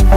Hey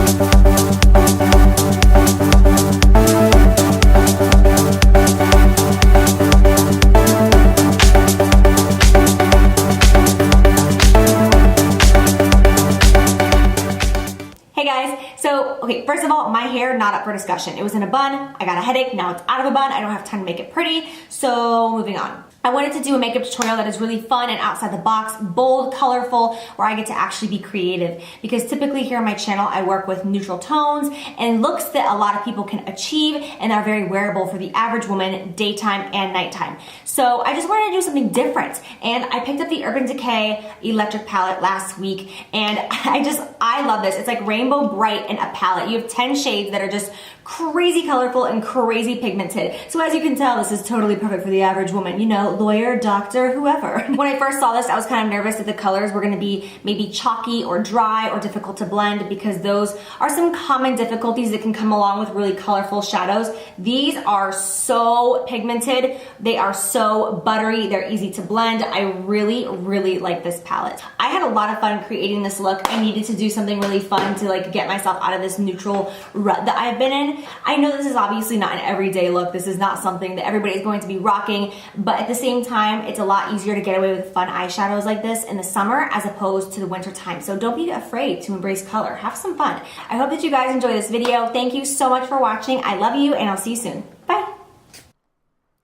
guys, so okay, first of all, my hair not up for discussion. It was in a bun, I got a headache, now it's out of a bun, I don't have time to make it pretty, so moving on. I wanted to do a makeup tutorial that is really fun and outside the box, bold, colorful, where I get to actually be creative. Because typically here on my channel, I work with neutral tones and looks that a lot of people can achieve and are very wearable for the average woman, daytime and nighttime. So I just wanted to do something different. And I picked up the Urban Decay Electric Palette last week, and I love this. It's like rainbow bright in a palette. You have 10 shades that are just crazy colorful and crazy pigmented. So as you can tell, this is totally perfect for the average woman, you know, lawyer, doctor, whoever. When I first saw this, I was kind of nervous that the colors were gonna be maybe chalky or dry or difficult to blend, because those are some common difficulties that can come along with really colorful shadows. These are so pigmented. They are so buttery. They're easy to blend. I really, really like this palette. I had a lot of fun creating this look. I needed to do something really fun to like get myself out of this neutral rut that I've been in. I know this is obviously not an everyday look. This is not something that everybody is going to be rocking, but at the same time, it's a lot easier to get away with fun eyeshadows like this in the summer as opposed to the winter time. So don't be afraid to embrace color. Have some fun. I hope that you guys enjoy this video. Thank you so much for watching. I love you, and I'll see you soon. Bye.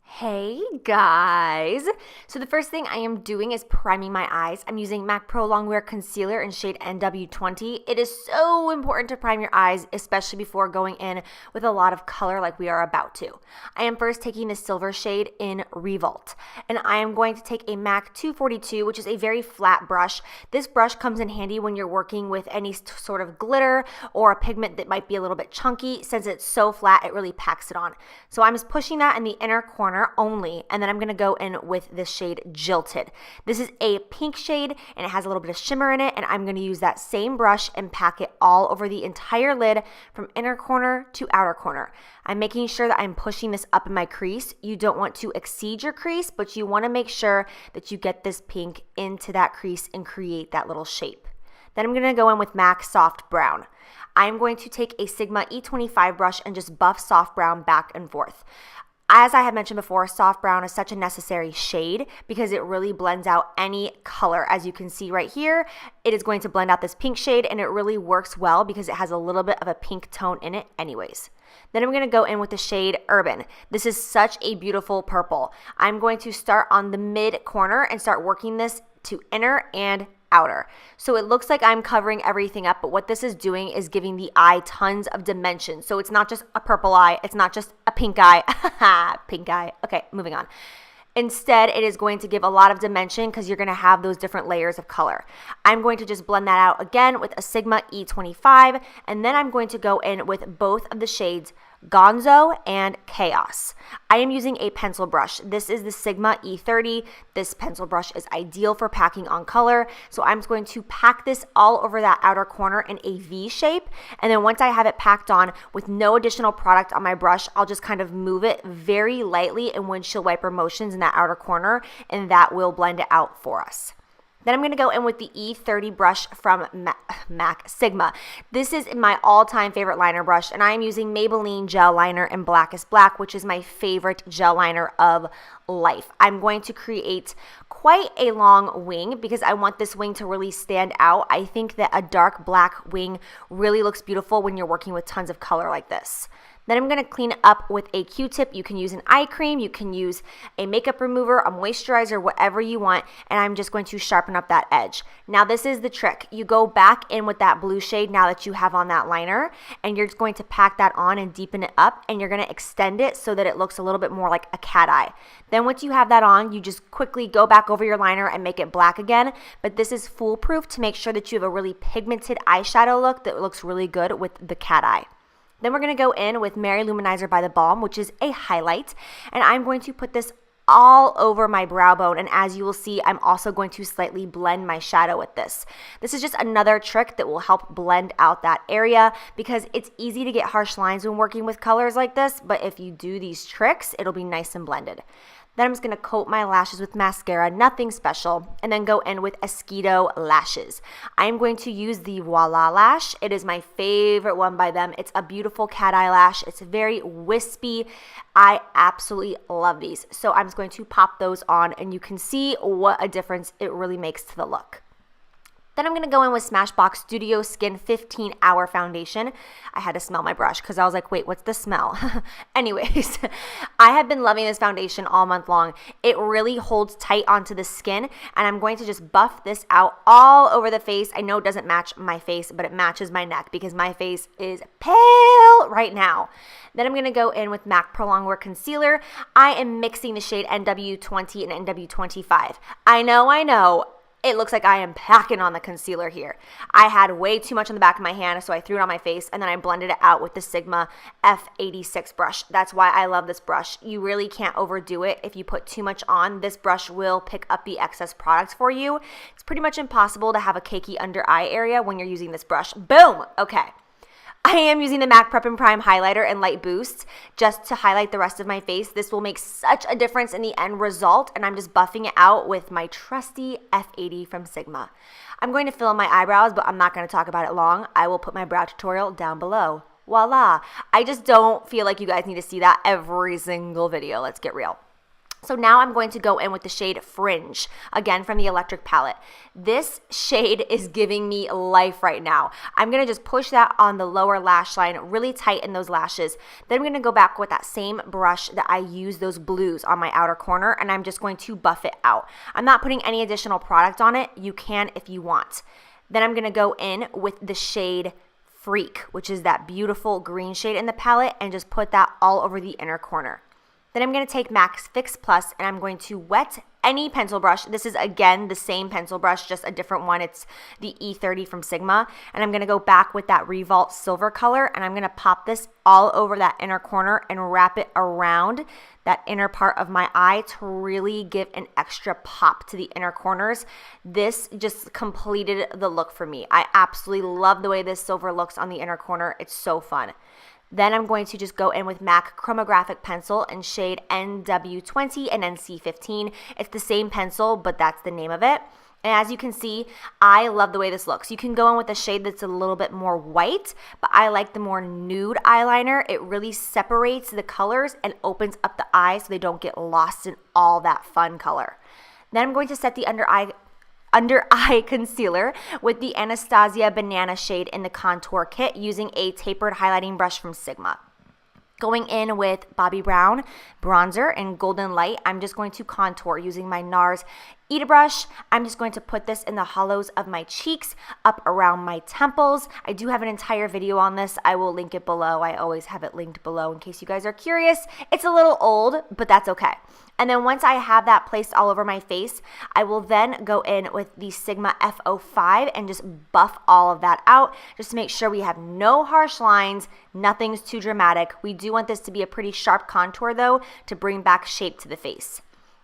Hey guys! So the first thing I am doing is priming my eyes. I'm using MAC Pro Longwear Concealer in shade NW20. It is so important to prime your eyes, especially before going in with a lot of color like we are about to. I am first taking the silver shade in Revolt, and I am going to take a MAC 242, which is a very flat brush. This brush comes in handy when you're working with any sort of glitter or a pigment that might be a little bit chunky. Since it's so flat, it really packs it on. So I'm just pushing that in the inner corner only, and then I'm going to go in with this shade Jilted. This is a pink shade and it has a little bit of shimmer in it, and I'm going to use that same brush and pack it all over the entire lid from inner corner to outer corner. I'm making sure that I'm pushing this up in my crease. You don't want to exceed your crease, but you want to make sure that you get this pink into that crease and create that little shape. Then I'm going to go in with MAC Soft Brown. I'm going to take a Sigma E25 brush and just buff soft brown back and forth. As I had mentioned before, soft brown is such a necessary shade because it really blends out any color. As you can see right here, it is going to blend out this pink shade, and it really works well because it has a little bit of a pink tone in it anyways. Then I'm going to go in with the shade Urban. This is such a beautiful purple. I'm going to start on the mid corner and start working this to inner and outer. So it looks like I'm covering everything up, but what this is doing is giving the eye tons of dimension. So it's not just a purple eye, it's not just a pink eye. Pink eye. Okay, moving on. Instead, it is going to give a lot of dimension because you're going to have those different layers of color. I'm going to just blend that out again with a Sigma E25, and then I'm going to go in with both of the shades Gonzo and Chaos. I am using a pencil brush. This is the Sigma E30. This pencil brush is ideal for packing on color. So I'm going to pack this all over that outer corner in a V shape. And then once I have it packed on with no additional product on my brush, I'll just kind of move it very lightly in windshield wiper motions in that outer corner, and that will blend it out for us. Then I'm going to go in with the E30 brush from MAC Sigma. This is my all-time favorite liner brush, and I am using Maybelline Gel Liner in Blackest Black, which is my favorite gel liner of life. I'm going to create quite a long wing because I want this wing to really stand out. I think that a dark black wing really looks beautiful when you're working with tons of color like this. Then I'm going to clean it up with a Q-tip. You can use an eye cream, you can use a makeup remover, a moisturizer, whatever you want, and I'm just going to sharpen up that edge. Now this is the trick. You go back in with that blue shade now that you have on that liner, and you're just going to pack that on and deepen it up, and you're going to extend it so that it looks a little bit more like a cat eye. Then once you have that on, you just quickly go back over your liner and make it black again, but this is foolproof to make sure that you have a really pigmented eyeshadow look that looks really good with the cat eye. Then we're going to go in with Mary Luminizer by the Balm, which is a highlight, and I'm going to put this all over my brow bone, and as you will see, I'm also going to slightly blend my shadow with this. This is just another trick that will help blend out that area because it's easy to get harsh lines when working with colors like this, but if you do these tricks, it'll be nice and blended. Then I'm just going to coat my lashes with mascara, nothing special, and then go in with Esquito lashes. I am going to use the Voila lash. It is my favorite one by them. It's a beautiful cat eye lash. It's very wispy. I absolutely love these. So I'm just going to pop those on, and you can see what a difference it really makes to the look. Then I'm going to go in with Smashbox Studio Skin 15-Hour Foundation. I had to smell my brush because I was like, wait, what's the smell? Anyways, I have been loving this foundation all month long. It really holds tight onto the skin, and I'm going to just buff this out all over the face. I know it doesn't match my face, but it matches my neck because my face is pale right now. Then I'm going to go in with MAC Pro Longwear Concealer. I am mixing the shade NW20 and NW25. I know. It looks like I am packing on the concealer here. I had way too much on the back of my hand, so I threw it on my face, and then I blended it out with the Sigma F86 brush. That's why I love this brush. You really can't overdo it. If you put too much on, this brush will pick up the excess product for you. It's pretty much impossible to have a cakey under eye area when you're using this brush. Boom! Okay. I am using the MAC Prep and Prime Highlighter and Light Boost just to highlight the rest of my face. This will make such a difference in the end result, and I'm just buffing it out with my trusty F80 from Sigma. I'm going to fill in my eyebrows, but I'm not going to talk about it long. I will put my brow tutorial down below. Voila! I just don't feel like you guys need to see that every single video. Let's get real. So now I'm going to go in with the shade Fringe, again from the Electric palette. This shade is giving me life right now. I'm going to just push that on the lower lash line, really tighten those lashes. Then I'm going to go back with that same brush that I used those blues on my outer corner, and I'm just going to buff it out. I'm not putting any additional product on it. You can if you want. Then I'm going to go in with the shade Freak, which is that beautiful green shade in the palette, and just put that all over the inner corner. Then I'm going to take MAC Fix Plus, and I'm going to wet any pencil brush. This is, again, the same pencil brush, just a different one. It's the E30 from Sigma. And I'm going to go back with that Revolt silver color, and I'm going to pop this all over that inner corner and wrap it around that inner part of my eye to really give an extra pop to the inner corners. This just completed the look for me. I absolutely love the way this silver looks on the inner corner. It's so fun. Then I'm going to just go in with MAC Chromographic Pencil in shade NW20 and NC15. It's the same pencil, but that's the name of it. And as you can see, I love the way this looks. You can go in with a shade that's a little bit more white, but I like the more nude eyeliner. It really separates the colors and opens up the eyes so they don't get lost in all that fun color. Then I'm going to set the under eye concealer with the Anastasia Banana shade in the contour kit using a tapered highlighting brush from Sigma. Going in with Bobbi Brown bronzer in Golden Light, I'm just going to contour using my NARS Ita brush. I'm just going to put this in the hollows of my cheeks, up around my temples. I do have an entire video on this. I will link it below. I always have it linked below in case you guys are curious. It's a little old, but that's okay. And then once I have that placed all over my face, I will then go in with the Sigma F05 and just buff all of that out just to make sure we have no harsh lines, nothing's too dramatic. We do want this to be a pretty sharp contour though to bring back shape to the face.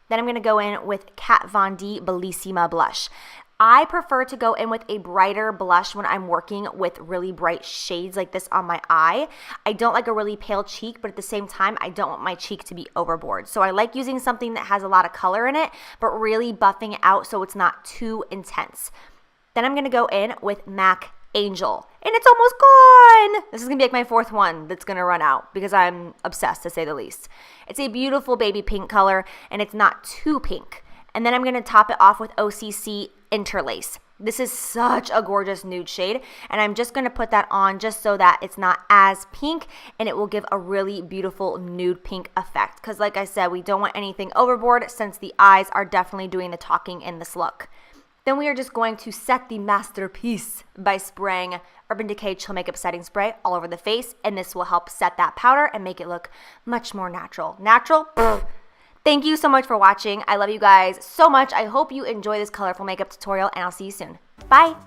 Then I'm going to go in with Kat Von D Bellissima blush. I prefer to go in with a brighter blush when I'm working with really bright shades like this on my eye. I don't like a really pale cheek, but at the same time, I don't want my cheek to be overboard. So I like using something that has a lot of color in it, but really buffing it out so it's not too intense. Then I'm going to go in with MAC Angel, and it's almost gone. This is going to be like my fourth one that's going to run out because I'm obsessed, to say the least. It's a beautiful baby pink color, and it's not too pink. And then I'm going to top it off with OCC Interlace. This is such a gorgeous nude shade, and I'm just going to put that on just so that it's not as pink, and it will give a really beautiful nude pink effect. Because like I said, we don't want anything overboard since the eyes are definitely doing the talking in this look. Then we are just going to set the masterpiece by spraying Urban Decay Chill Makeup Setting Spray all over the face, and this will help set that powder and make it look much more natural. Natural? Pfft. Thank you so much for watching. I love you guys so much. I hope you enjoy this colorful makeup tutorial, and I'll see you soon. Bye!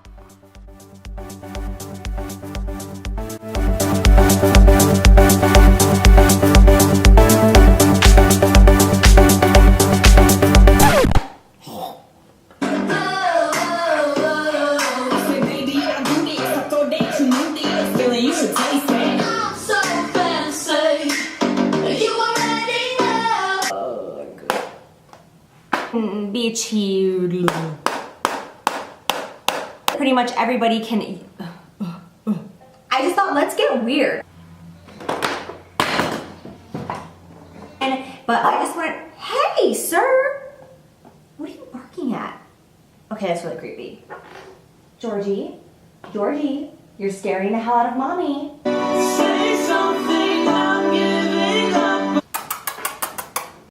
You should taste it. I'm so fancy. You already know. Oh, good. much everybody can. I just thought, let's get weird. But I just wanted, hey, sir, what are you barking at? Okay, that's really creepy. Georgie, you're scaring the hell out of mommy. Say something.